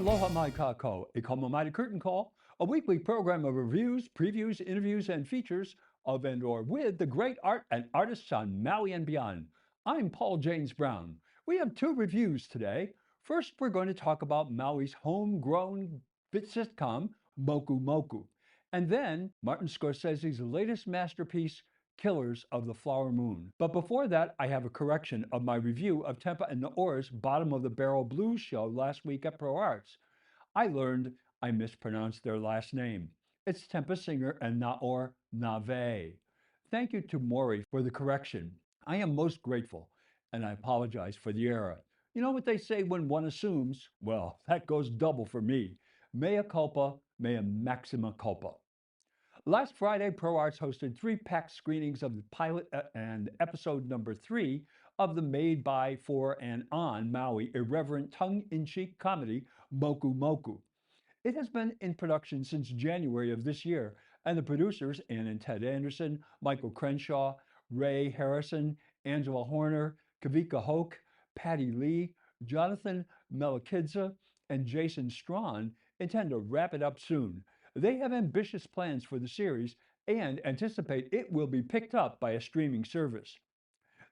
Aloha Mai Kako, a Kamamaiti Curtain Call, a weekly program of reviews, previews, interviews, and features of and or with the great art and artists on Maui and beyond. I'm Paul James Brown. We have two reviews today. First, we're going to talk about Maui's homegrown sitcom, Moku Moku. And then, Martin Scorsese's latest masterpiece, Killers of the Flower Moon. But before that, I have a correction of my review of Tempa and Naor's Bottom of the Barrel Blues show last week at Pro Arts. I learned I mispronounced their last name. It's Tempa Singer and Naor Nave. Thank you to Maury for the correction. I am most grateful, and I apologize for the error. You know what they say when one assumes? Well, that goes double for me. Mea culpa, mea maxima culpa. Last Friday, ProArts hosted three packed screenings of the pilot and episode number 3 of the made by, for, and on Maui irreverent tongue-in-cheek comedy Moku Moku. It has been in production since January of this year, and the producers, Ann and Ted Anderson, Michael Crenshaw, Ray Harrison, Angela Horner, Kavika Hoke, Patty Lee, Jonathan Melakidze, and Jason Strawn, intend to wrap it up soon. They have ambitious plans for the series and anticipate it will be picked up by a streaming service.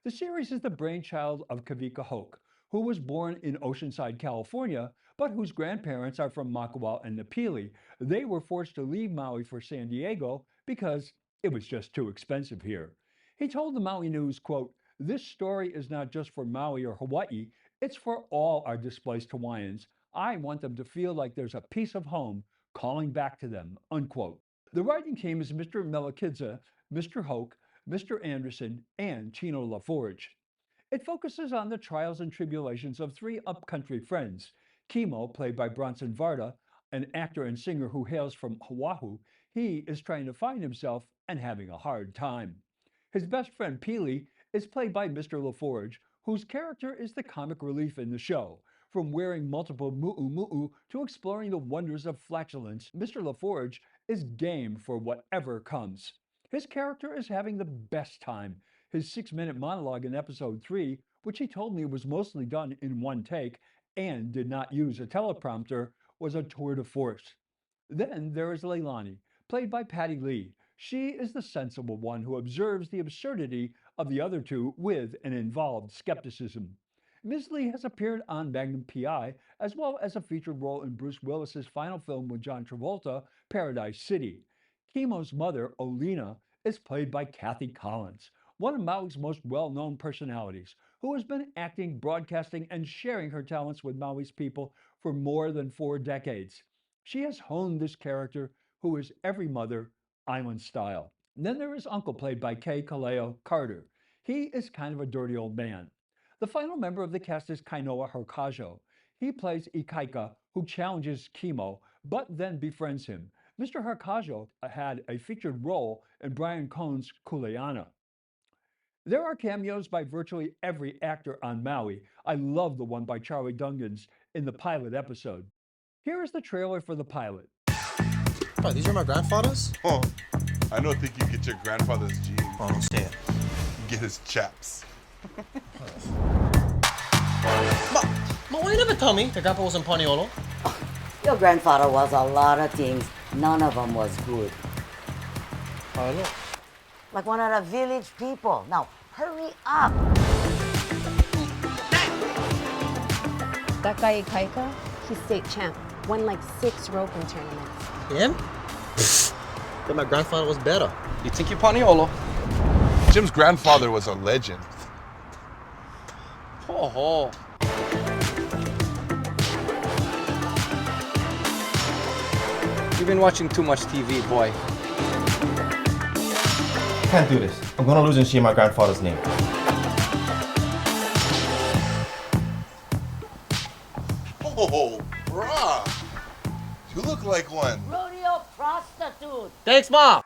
The series is the brainchild of Kavika Hoke, who was born in Oceanside, California, but whose grandparents are from Makawao and Napili. They were forced to leave Maui for San Diego because it was just too expensive here. He told the Maui News, quote, "This story is not just for Maui or Hawaii, it's for all our displaced Hawaiians. I want them to feel like there's a piece of home calling back to them," unquote. The writing team is Mr. Melakidze, Mr. Hoke, Mr. Anderson, and Chino LaForge. It focuses on the trials and tribulations of three upcountry friends. Kimo, played by Bronson Varda, an actor and singer who hails from Oahu, he is trying to find himself and having a hard time. His best friend Pili is played by Mr. LaForge, whose character is the comic relief in the show. From wearing multiple mu'u to exploring the wonders of flatulence, Mr. LaForge is game for whatever comes. His character is having the best time. His 6-minute monologue in episode 3, which he told me was mostly done in one take and did not use a teleprompter, was a tour de force. Then there is Leilani, played by Patty Lee. She is the sensible one who observes the absurdity of the other two with an involved skepticism. Ms. Lee has appeared on Magnum PI, as well as a featured role in Bruce Willis's final film with John Travolta, Paradise City. Kimo's mother, Olina, is played by Kathy Collins, one of Maui's most well-known personalities, who has been acting, broadcasting, and sharing her talents with Maui's people for more than 4 decades. She has honed this character, who is every mother, island style. And then there is Uncle, played by Kay Kaleo Carter. He is kind of a dirty old man. The final member of the cast is Kainoa Hokajo. He plays Ikaika, who challenges Kimo, but then befriends him. Mr. Hokajo had a featured role in Brian Cohn's Kuleana. There are cameos by virtually every actor on Maui. I love the one by Charlie Dungans in the pilot episode. Here is the trailer for the pilot. Oh, these are my grandfather's? Oh, I don't think you get your grandfather's genes. Oh, don't say it. You get his chaps. Why you never tell me the grandpa was in Paniolo? Your grandfather was a lot of things. None of them was good. I know. Like one of the village people. Now, hurry up. That guy Ikaika, he's state champ. Won like 6 roping tournaments. Him? But my grandfather was better. You think you're Paniolo? Jim's grandfather was a legend. Oh. You've been watching too much TV, boy. Can't do this. I'm gonna lose and see my grandfather's name. Oh, bruh. You look like one. Rodeo prostitute. Thanks, Mom!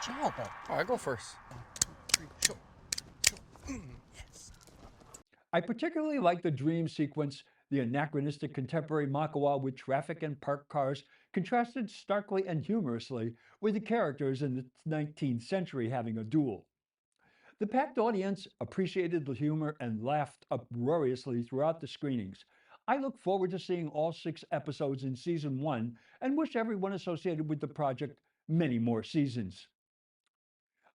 All right, go first. I particularly like the dream sequence, the anachronistic contemporary Makawa with traffic and parked cars contrasted starkly and humorously with the characters in the 19th century having a duel. The packed audience appreciated the humor and laughed uproariously throughout the screenings. I look forward to seeing all 6 episodes in season 1 and wish everyone associated with the project many more seasons.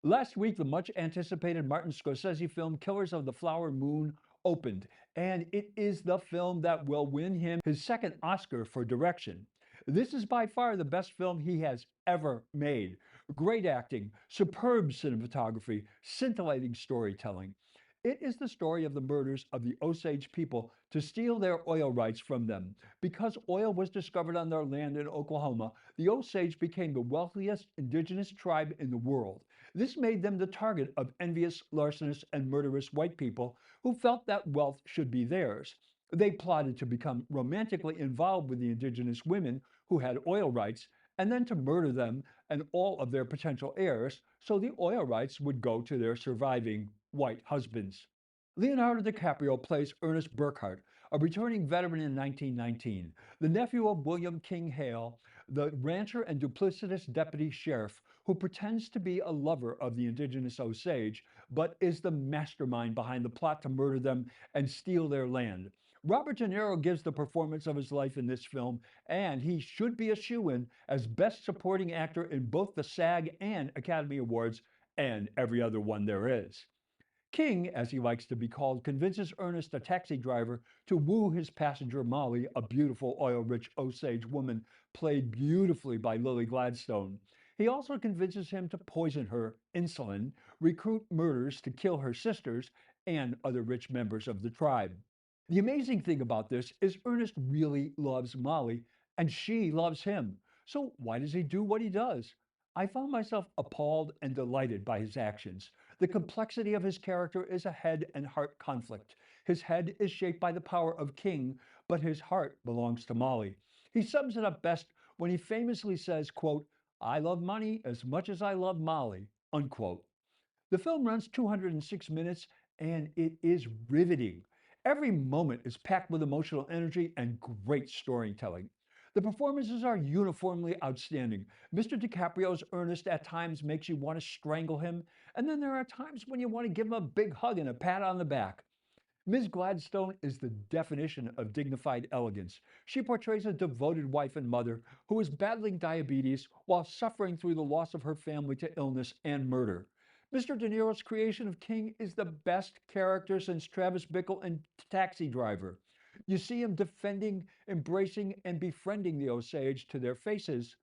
Last week, the much anticipated Martin Scorsese film Killers of the Flower Moon opened, and it is the film that will win him his second Oscar for direction. This is by far the best film he has ever made. Great acting, superb cinematography, scintillating storytelling. It is the story of the murders of the Osage people to steal their oil rights from them. Because oil was discovered on their land in Oklahoma, the Osage became the wealthiest indigenous tribe in the world. This made them the target of envious, larcenous, and murderous white people who felt that wealth should be theirs. They plotted to become romantically involved with the indigenous women who had oil rights and then to murder them and all of their potential heirs so the oil rights would go to their surviving white husbands. Leonardo DiCaprio plays Ernest Burkhart, a returning veteran in 1919, the nephew of William King Hale, the rancher and duplicitous deputy sheriff who pretends to be a lover of the indigenous Osage, but is the mastermind behind the plot to murder them and steal their land. Robert De Niro gives the performance of his life in this film, and he should be a shoo-in as Best Supporting Actor in both the SAG and Academy Awards and every other one there is. King, as he likes to be called, convinces Ernest, a taxi driver, to woo his passenger Molly, a beautiful oil-rich Osage woman played beautifully by Lily Gladstone. He also convinces him to poison her, insulin, recruit murderers to kill her sisters and other rich members of the tribe. The amazing thing about this is Ernest really loves Molly and she loves him. So why does he do what he does? I found myself appalled and delighted by his actions. The complexity of his character is a head and heart conflict. His head is shaped by the power of King, but his heart belongs to Molly. He sums it up best when he famously says, quote, "I love money as much as I love Molly," unquote. The film runs 206 minutes and it is riveting. Every moment is packed with emotional energy and great storytelling. The performances are uniformly outstanding. Mr. DiCaprio's Ernest at times makes you want to strangle him, and then there are times when you want to give him a big hug and a pat on the back. Ms. Gladstone is the definition of dignified elegance. She portrays a devoted wife and mother who is battling diabetes while suffering through the loss of her family to illness and murder. Mr. De Niro's creation of King is the best character since Travis Bickle in Taxi Driver. You see him defending, embracing, and befriending the Osage to their faces.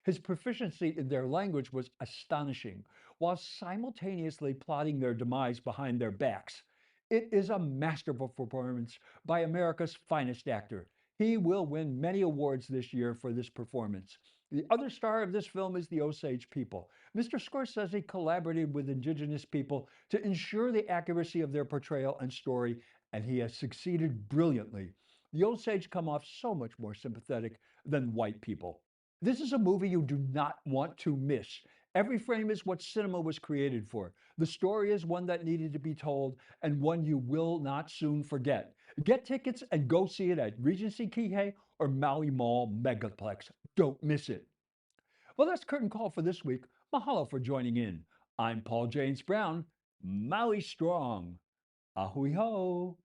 His proficiency in their language was astonishing, while simultaneously plotting their demise behind their backs. It is a masterful performance by America's finest actor. He will win many awards this year for this performance. The other star of this film is the Osage people. Mr. Scorsese collaborated with indigenous people to ensure the accuracy of their portrayal and story, and he has succeeded brilliantly. The Osage come off so much more sympathetic than white people. This is a movie you do not want to miss. Every frame is what cinema was created for. The story is one that needed to be told and one you will not soon forget. Get tickets and go see it at Regency Kihei or Maui Mall Megaplex. Don't miss it. Well, that's Curtain Call for this week. Mahalo for joining in. I'm Paul James Brown. Maui Strong. Ahui ho.